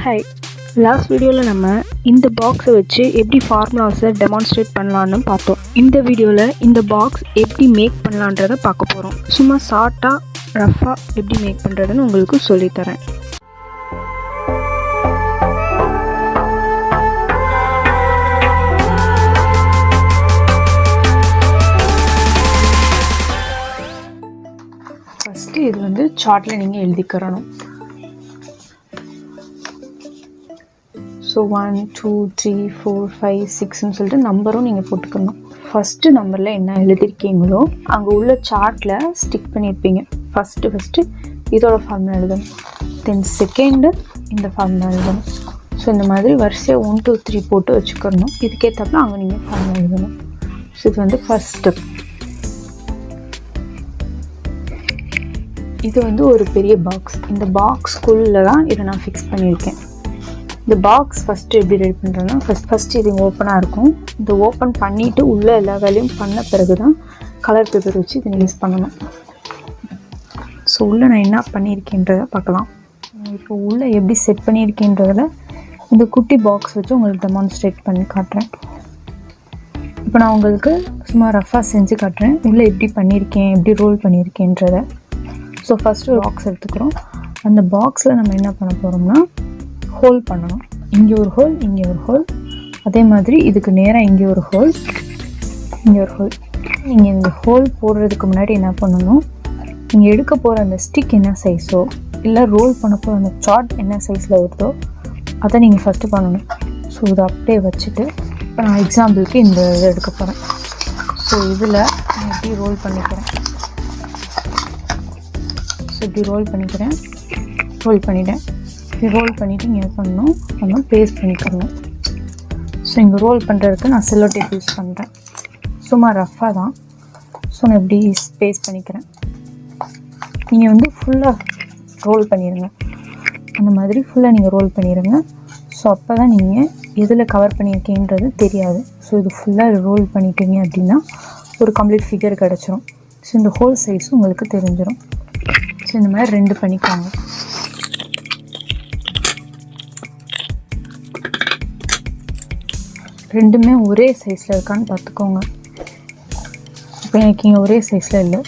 Hi, last வீடியோவில் நம்ம இந்த பாக்ஸை வச்சு எப்படி ஃபார்முலாஸை டெமான்ஸ்ட்ரேட் பண்ணலான்னு பார்த்தோம். இந்த வீடியோவில் இந்த பாக்ஸ் எப்படி மேக் பண்ணலான்றதை பார்க்க போகிறோம். சும்மா ஷார்ட்டாக ரஃபாக எப்படி மேக் பண்ணுறதுன்னு உங்களுக்கு சொல்லித்தரேன். ஃபஸ்ட்டு இது வந்து சார்ட்டில் நீங்கள் எழுதிக்கிறணும். ஸோ 1 2 3 4 5 6ன்னு சொல்லிட்டு நம்பரும் நீங்கள் போட்டுக்கணும். ஃபஸ்ட்டு நம்பரில் என்ன எழுதிருக்கீங்களோ அங்கே உள்ள சார்ட்டில் ஸ்டிக் பண்ணியிருப்பீங்க. ஃபஸ்ட்டு இதோட ஃபார்முலா எழுதணும். தென் செகண்டு இந்த ஃபார்முலா எழுதணும். ஸோ இந்த மாதிரி வரிசையாக 1 2 3 போட்டு வச்சுக்கணும். இதுக்கேற்றப்பல அங்கே நீங்கள் ஃபார்முலா எழுதணும். ஸோ இது வந்து ஃபஸ்ட் ஸ்டெப். இது வந்து ஒரு பெரிய பாக்ஸ். இந்த பாக்ஸ்குள்ளே தான் இதை நான் ஃபிக்ஸ் பண்ணியிருக்கேன். இந்த பாக்ஸ் ஃபஸ்ட்டு எப்படி ரெடி பண்ணுறேன்னா, ஃபஸ்ட்டு இது ஓப்பனாக இருக்கும். இந்த ஓப்பன் பண்ணிவிட்டு உள்ளே எல்லா வேலையும் பண்ண பிறகு தான் கலர் பேப்பர் வச்சு இதை யூஸ் பண்ணணும். ஸோ உள்ளே நான் என்ன பண்ணியிருக்கேன்றதை பார்க்கலாம். இப்போ உள்ளே எப்படி செட் பண்ணியிருக்கேன்றதில் இந்த குட்டி பாக்ஸ் வச்சு உங்களுக்கு டெமான்ஸ்ட்ரேட் பண்ணி காட்டுறேன். இப்போ நான் உங்களுக்கு சும்மா ரஃபாக செஞ்சு காட்டுறேன் உள்ளே எப்படி பண்ணியிருக்கேன், எப்படி ரோல் பண்ணியிருக்கேன்றதை. ஸோ ஃபஸ்ட்டு ஒரு பாக்ஸ் எடுத்துக்கிறோம். அந்த பாக்ஸில் நம்ம என்ன பண்ண போகிறோம்னா ஹோல் பண்ணணும். இங்கே ஒரு ஹோல், இங்கே ஒரு ஹோல், அதே மாதிரி இதுக்கு நேராக இங்கே ஒரு ஹோல், இங்கே ஒரு ஹோல். நீங்கள் இந்த ஹோல் போடுறதுக்கு முன்னாடி என்ன பண்ணணும், நீங்கள் எடுக்க போகிற அந்த ஸ்டிக் என்ன சைஸோ இல்லை ரோல் பண்ண போகிற அந்த சார்ட் என்ன சைஸில் வருதோ அதை நீங்கள் ஃபஸ்ட்டு பண்ணணும். ஸோ இதை அப்படியே வச்சுட்டு இப்போ நான் எக்ஸாம்பிளுக்கு இந்த இதை எடுக்க போகிறேன். ஸோ இதில் நான் எப்படி ரோல் பண்ணிக்கிறேன். ஸோ இப்படி ரோல் பண்ணிக்கிறேன், ரோல் பண்ணிவிட்டேன். இப்படி ரோல் பண்ணிவிட்டு இங்கே பண்ணணும், நம்ம பேஸ்ட் பண்ணிக்கணும். ஸோ இங்கே ரோல் பண்ணுறதுக்கு நான் செல்லோ டேப் யூஸ் பண்ணுறேன். சும்மா ரஃபாக தான். ஸோ நான் எப்படி பேஸ்ட் பண்ணிக்கிறேன். நீங்கள் வந்து ஃபுல்லாக ரோல் பண்ணிடுங்க. அந்த மாதிரி ஃபுல்லாக நீங்கள் ரோல் பண்ணிடுங்க. ஸோ அப்போ தான் நீங்கள் எதில் கவர் பண்ணியிருக்கீன்றது தெரியாது. ஸோ இது ஃபுல்லாக ரோல் பண்ணிட்டீங்க அப்படின்னா ஒரு கம்ப்ளீட் ஃபிகர் கிடச்சிரும். ஸோ இந்த ஹோல் சைஸும் உங்களுக்கு தெரிஞ்சிடும். ஸோ இந்த மாதிரி 2 பண்ணிக்கோங்க. ரெண்டுமே ஒரே சைஸில் இருக்கான்னு பார்த்துக்கோங்க. இப்போ எனக்கு இங்கே ஒரே சைஸில் இல்லை.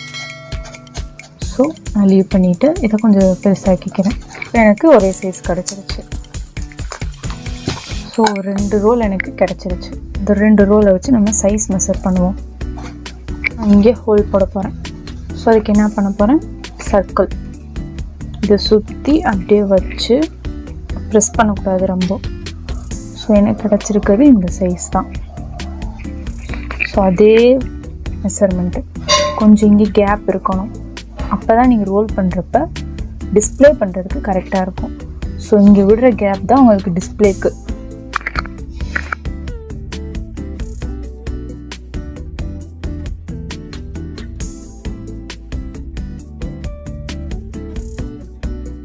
ஸோ நான் லீவ் பண்ணிவிட்டு இதை கொஞ்சம் பெருசாக்கிக்கிறேன். இப்போ எனக்கு ஒரே சைஸ் கிடச்சிருச்சு. ஸோ 2 ரோல் எனக்கு கிடச்சிருச்சு. இந்த 2 ரோலை வச்சு நம்ம சைஸ் மெஷர் பண்ணுவோம். நான் இங்கே ஹோல் போட போகிறேன். ஸோ அதுக்கு என்ன பண்ண போகிறேன், சர்க்கிள் இதை சுற்றி அப்படியே வச்சு ப்ரெஸ் பண்ணக்கூடாது ரொம்ப. ஸோ எனக்கு கிடச்சிருக்கிறது இந்த சைஸ் தான். ஸோ அதே மெஷர்மெண்ட்டு கொஞ்சம் இங்கே கேப் இருக்கணும். அப்போ தான் நீங்கள் ரோல் பண்ணுறப்ப டிஸ்பிளே பண்ணுறதுக்கு கரெக்டாக இருக்கும். ஸோ இங்கே விடுற கேப் தான் உங்களுக்கு டிஸ்பிளேக்கு.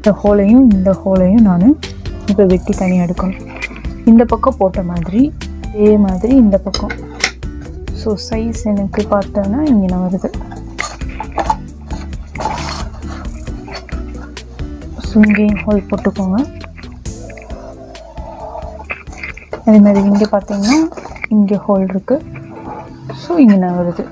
இந்த ஹோலையும் நான் இப்போ வெட்டி தனியாக எடுக்கணும். இந்த பக்கம் போட்ட மாதிரி இதே மாதிரி இந்த பக்கம். ஸோ சைஸ் எனக்கு பார்த்தோன்னா இங்கே நான் வருது. ஸோ இங்கேயும் ஹோல் போட்டுக்கோங்க. அதே மாதிரி இங்கே பார்த்தீங்கன்னா இங்கே ஹோல் இருக்குது. ஸோ இங்கே நான் வருது.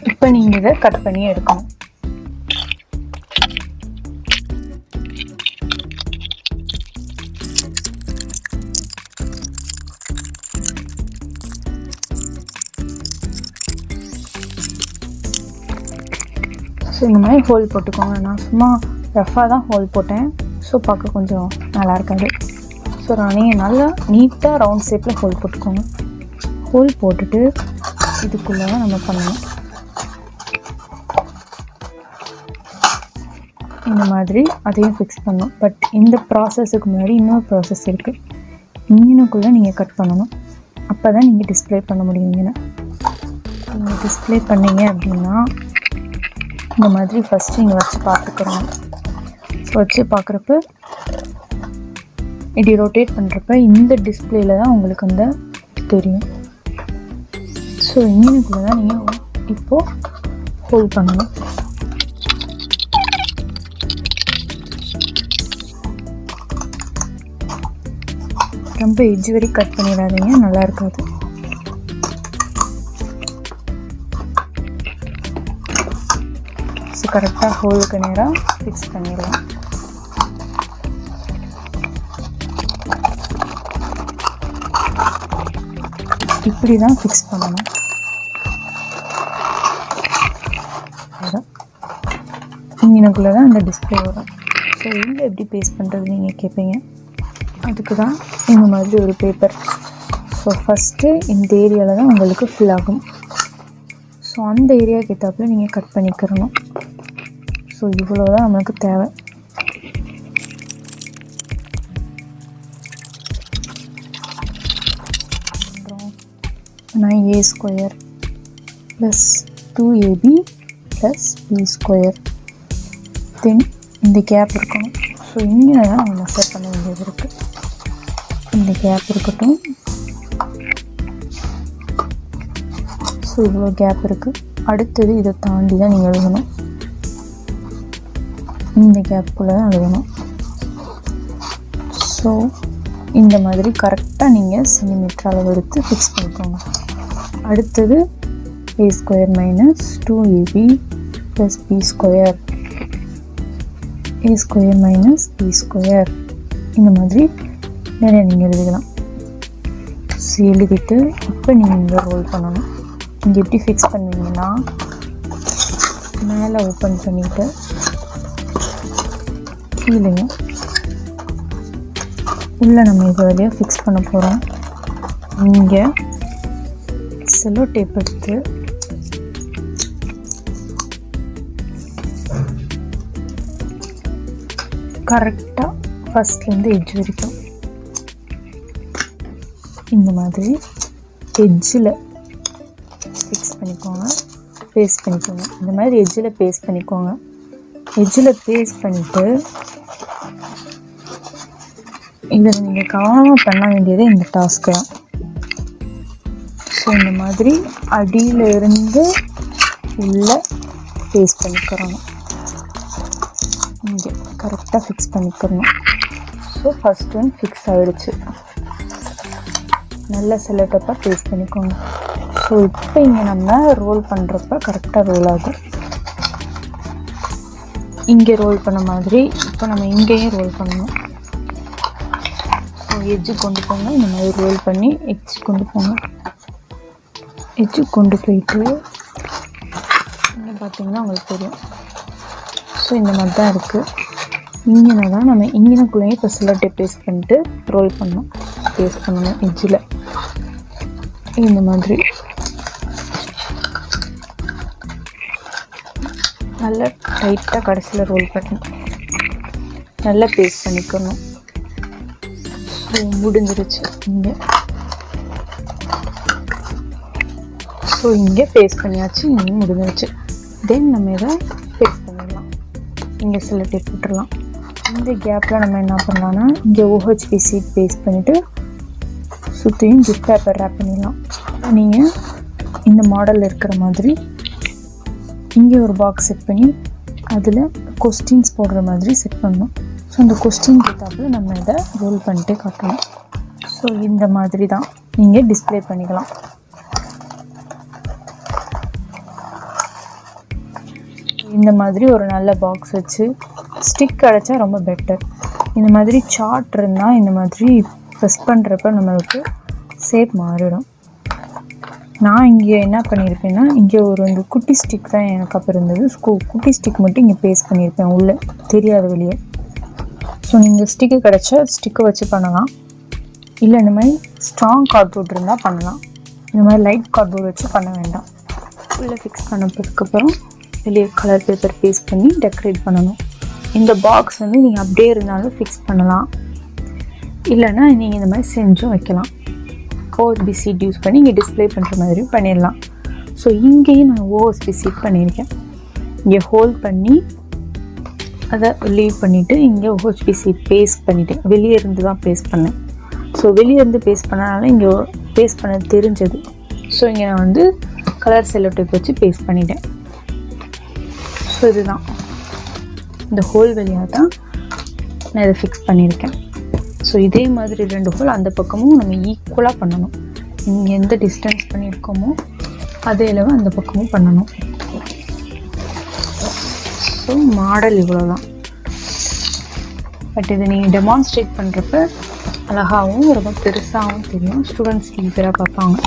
இப்போ நீங்கள் இதை கட் பண்ணி எடுக்கணும். ஸோ இந்த மாதிரி ஹோல் போட்டுக்கோங்க. நான் சும்மா ரஃபாக தான் ஹோல் போட்டேன். ஸோ பார்க்க கொஞ்சம் நல்லா இருக்காது. ஸோ நீங்கள் நல்லா நீட்டாக ரவுண்ட் ஷேப்பில் ஹோல் போட்டுக்கோங்க. ஹோல் போட்டுட்டு இதுக்குள்ளே தான் நம்ம பண்ணணும். இந்த மாதிரி அதையும் ஃபிக்ஸ் பண்ணணும். பட் இந்த ப்ராசஸுக்கு முன்னாடி இன்னொரு ப்ராசஸ் இருக்குது. இங்கனுக்குள்ளே நீங்கள் கட் பண்ணணும். அப்போ தான் நீங்கள் டிஸ்பிளே பண்ண முடியுங்கன்னு. நீங்கள் டிஸ்பிளே பண்ணிங்க அப்படின்னா இந்த மாதிரி ஃபஸ்ட்டு நீங்கள் வச்சு பார்த்துக்கிறோம். ஸோ வச்சு பார்க்குறப்ப இப்படி ரொட்டேட் பண்ணுறப்ப இந்த டிஸ்பிளேல தான் உங்களுக்கு அந்த தெரியும். ஸோ இங்கேக்குள்ளே தான் நீங்கள் இப்போது ஹோல்ட் பண்ணணும். ரொம்ப எட்ஜ் வரைக்கும் கட் பண்ணிடாதீங்க, நல்லா இருக்காது. ஸோ கரெக்டாக ஹோலுக்கு நேராக ஃபிக்ஸ் பண்ணிடலாம். இப்படி தான் ஃபிக்ஸ் பண்ணணும். இங்கனக்குள்ளே தான் அந்த டிஸ்பிளே வரும். ஸோ இங்கே எப்படி பேஸ்ட் பண்ணுறது நீங்கள் கேட்பீங்க. அதுக்கு தான் இந்த மாதிரி ஒரு பேப்பர். ஸோ ஃபஸ்ட்டு இந்த ஏரியாவில் தான் உங்களுக்கு ஃபில் ஆகும். ஸோ அந்த ஏரியாவுக்கு ஏற்றாப்புல நீங்கள் கட் பண்ணிக்கிறணும். ஸோ இவ்வளோ தான் நம்மளுக்கு தேவை. நான் a square plus 2ab plus b square, then இந்த கேப் இருக்கணும். ஸோ இங்கே தான் நம்ம மெஷர் பண்ண வேண்டியது இருக்குது. இந்த கேப் இருக்கட்டும். ஸோ இவ்வளோ கேப் இருக்குது. அடுத்தது இதை தாண்டி தான் நீங்கள் எழுதணும். இந்த கேப்புக்குள்ளே தான் எழுதணும். ஸோ இந்த மாதிரி கரெக்டாக நீங்கள் சென்டிமீட்டர் அளவு எடுத்து ஃபிக்ஸ் பண்ணிக்கோங்க. அடுத்தது a square minus 2ab plus b square, a square minus b square, இந்த மாதிரி நிறைய நீங்கள் எழுதிக்கலாம். ஸோ எழுதிட்டு இப்போ நீங்கள் இங்கே ரோல் பண்ணணும். இங்கே எப்படி ஃபிக்ஸ் பண்ணுவீங்கன்னா மேலே ஓப்பன் பண்ணிவிட்டு கீழே உள்ளே நம்ம இது வழியாக ஃபிக்ஸ் பண்ண போகிறோம். இங்கே செல்லோ டேப் எடுத்து கரெக்டாக ஃபஸ்ட்லேருந்து எட்ஜ் வரைக்கும் இந்த மாதிரி எட்ஜில் ஃபிக்ஸ் பண்ணிக்கோங்க, பேஸ்ட் பண்ணிக்கோங்க. இந்த மாதிரி எட்ஜில் பேஸ்ட் பண்ணிக்கோங்க. எட்ஜில் பேஸ்ட் பண்ணிவிட்டு இதில் நீங்கள் கவனமாக பண்ண வேண்டியது இந்த டாஸ்க்கு தான். ஸோ இந்த மாதிரி அடியில் இருந்து உள்ளே பேஸ்ட் பண்ணிக்கிறோம். இங்கே கரெக்டாக ஃபிக்ஸ் பண்ணிக்கிறணும். ஸோ ஃபஸ்ட் ஒன் ஃபிக்ஸ் ஆகிடுச்சு. நல்ல செல்லோட்டப்பாக பேஸ்ட் பண்ணிக்கோங்க. ஸோ இப்போ இங்கே நம்ம ரோல் பண்ணுறப்ப கரெக்டாக ரோல் ஆகும். இங்கே ரோல் பண்ண மாதிரி இப்போ நம்ம இங்கேயும் ரோல் பண்ணணும். ஸோ எட்ஜு கொண்டு போங்க. இந்த மாதிரி ரோல் பண்ணி எட்ஜு கொண்டு போங்க. எட்ஜு கொண்டு போயிட்டு இங்கே பார்த்தீங்கன்னா உங்களுக்கு தெரியும். ஸோ இந்த மாதிரி தான் இருக்குது. இங்கே தான் நம்ம இங்கேக்குள்ளேயும் இப்போ சிலட்டை பேஸ்ட் பண்ணிட்டு ரோல் பண்ணணும், பேஸ்ட் பண்ணணும் எட்ஜில். இந்த மாதிரி நல்லா டைட்டாக கடைசியில் ரோல் பண்ணி நல்லா பேஸ்ட் பண்ணிக்கணும். ஸோ முடிஞ்சிருச்சு இங்கே. ஸோ இங்கே பேஸ்ட் பண்ணியாச்சு, இங்கே முடிஞ்சிருச்சு. தென் நம்ம இதை பேஸ்ட் பண்ணிடலாம். இங்கே சில டேப் விட்டுடலாம். இந்த கேப்பில் நம்ம என்ன பண்ணலான்னா இங்கே OHP சீட் பேஸ்ட் பண்ணிவிட்டு சுற்றியும் கிஃப்ட் பேப்பர் ரேப் பண்ணிடலாம். நீங்கள் இந்த மாடலில் இருக்கிற மாதிரி இங்கே ஒரு பாக்ஸ் செட் பண்ணி அதில் கொஸ்டின்ஸ் போடுற மாதிரி செட் பண்ணணும். ஸோ அந்த கொஸ்டின் கேட்டாப்பில் நம்ம இதை ரோல் பண்ணிட்டே காட்டணும். ஸோ இந்த மாதிரி தான் நீங்கள் டிஸ்பிளே பண்ணிக்கலாம். இந்த மாதிரி ஒரு நல்ல பாக்ஸ் வச்சு ஸ்டிக் கிடச்சா ரொம்ப பெட்டர். இந்த மாதிரி சார்ட் இருந்தால் இந்த மாதிரி ப்ரெஸ் பண்ணுறப்ப நம்மளுக்கு ஷேப் மாறிடும். நான் இங்கே என்ன பண்ணியிருப்பேன்னா இங்கே ஒரு இந்த குட்டி ஸ்டிக் தான் எனக்கு அப்போ இருந்தது. குட்டி ஸ்டிக் மட்டும் இங்கே பேஸ்ட் பண்ணியிருப்பேன் உள்ளே தெரியாத வெளியே. ஸோ நீங்கள் ஸ்டிக்கு கிடச்சா ஸ்டிக்கை வச்சு பண்ணலாம். இல்லை இந்த மாதிரி ஸ்ட்ராங் கார்ட்போர்ட் இருந்தால் பண்ணலாம். இந்த மாதிரி லைட் கார்ட்போர்ட் வச்சு பண்ண வேண்டாம். உள்ளே ஃபிக்ஸ் பண்ணதுக்கப்புறம் வெளியே கலர் பேப்பர் பேஸ்ட் பண்ணி டெக்கரேட் பண்ணணும். இந்த பாக்ஸ் வந்து நீங்கள் அப்படியே இருந்தாலும் ஃபிக்ஸ் பண்ணலாம். இல்லைன்னா நீங்கள் இந்த மாதிரி செஞ்சும் வைக்கலாம். OSB சீட் யூஸ் பண்ணி இங்கே டிஸ்பிளே பண்ணுற மாதிரி பண்ணிடலாம். ஸோ இங்கேயும் நான் OSB சீட் பண்ணியிருக்கேன். இங்கே ஹோல்ட் பண்ணி அதை லீவ் பண்ணிவிட்டு இங்கே OHP சீட் பேஸ்ட் பண்ணிவிட்டேன். வெளியே இருந்து தான் பேஸ்ட் பண்ணேன். ஸோ வெளியே இருந்து பேஸ்ட் பண்ணனால இங்கே பேஸ்ட் பண்ண தெரிஞ்சது. ஸோ இங்கே நான் வந்து கலர் செல்லோ டேப் வச்சு பேஸ்ட் பண்ணிட்டேன். ஸோ இதுதான் இந்த ஹோல் வழியாக தான் நான் இதை ஃபிக்ஸ் பண்ணியிருக்கேன். ஸோ இதே மாதிரி 2 ஹோல் அந்த பக்கமும் நம்ம ஈக்குவலாக பண்ணணும். இங்கே எந்த டிஸ்டன்ஸ் பண்ணியிருக்கோமோ அதே அளவு அந்த பக்கமும் பண்ணணும். ஸோ மாடல் இவ்வளோ தான். பட் இதை நீங்கள் டெமான்ஸ்ட்ரேட் பண்ணுறப்ப அழகாகவும் ரொம்ப பெருசாகவும் தெரியும். ஸ்டூடெண்ட்ஸ் ஈஸியாக பார்ப்பாங்க.